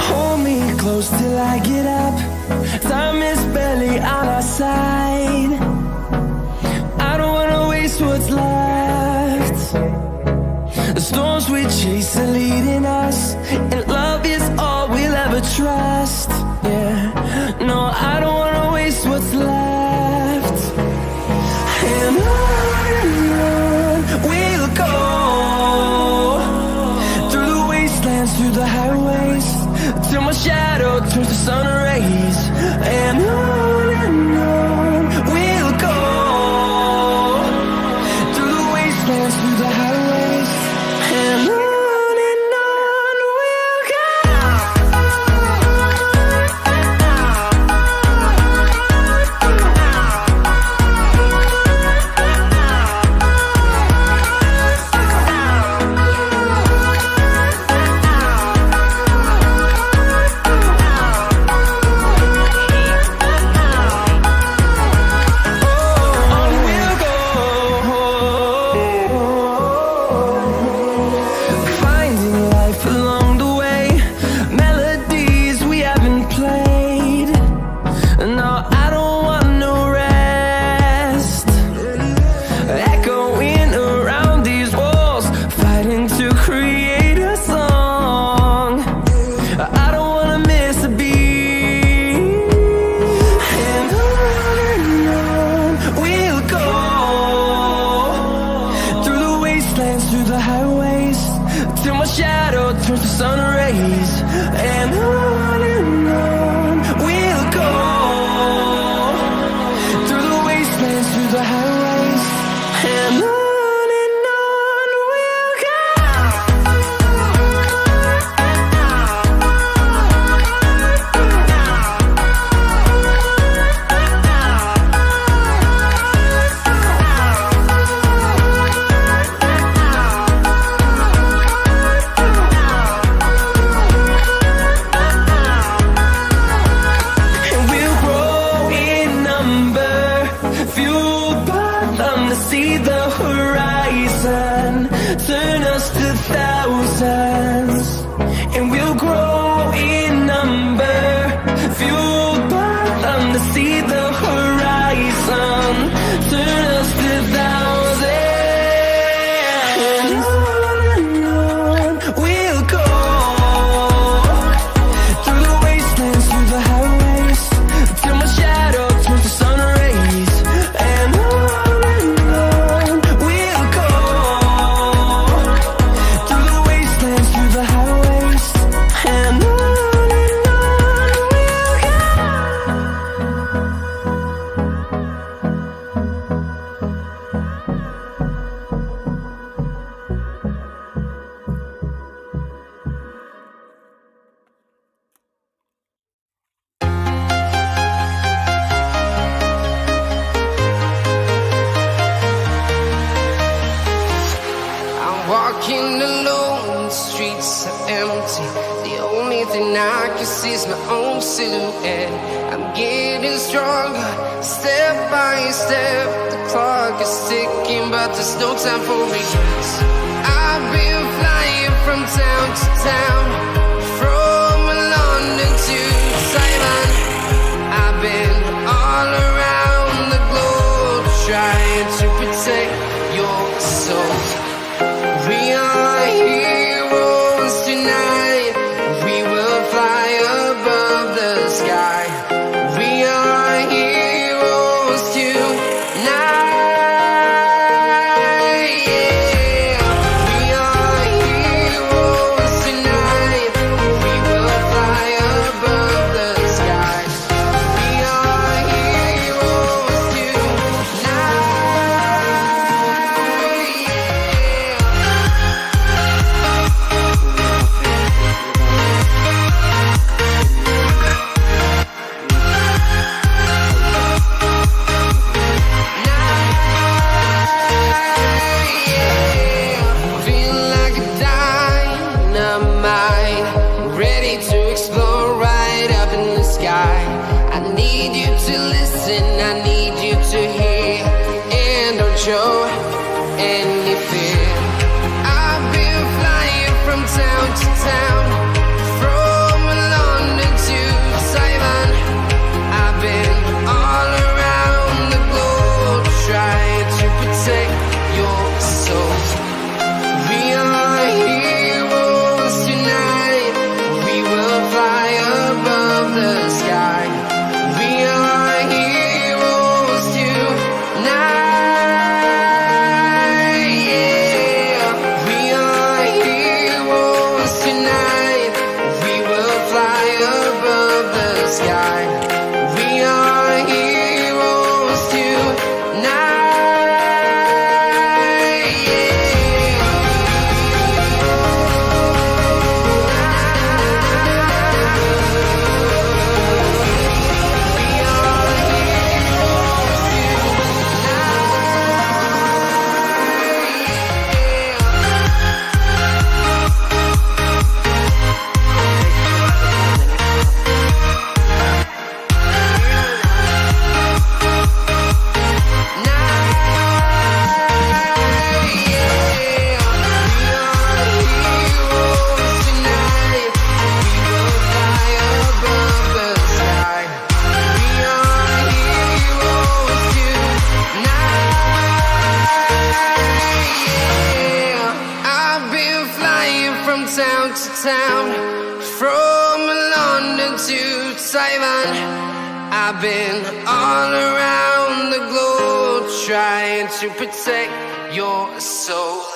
Hold me close till I get up. Time is barely on our side. I don't wanna waste what's left. The storms we chase are leading us, and love is all we'll ever trust. Yeah, no, I don't wanna waste what's left. And on we'll go, through the wastelands, through the highways, till my shadow turns to sun rays. And on we'll go, through the wastelands, through the highways, and on we'll go. Walking alone, the streets are empty. The only thing I can see is my own silhouette. I'm getting stronger, step by step. The clock is ticking, but there's no time for regrets. I've been flying from town to town, from London to Taiwan. I've been all around the globe, trying to protect your soul. We are heroes tonight. We will fly above the sky. We are heroes tonight. Yeah. We are heroes tonight. to listen, I need you to hear, and don't show any fear. I've been flying from town to town, from London to Taiwan. I've been all around the globe trying to protect your soul. We are heroes tonight, we will fly above the sky. We are heroes tonight, yeah. We are heroes tonight, we will fly above the sky. We are heroes tonight, yeah. Town to town, from London to Taiwan. I've been all around the globe trying to protect your soul.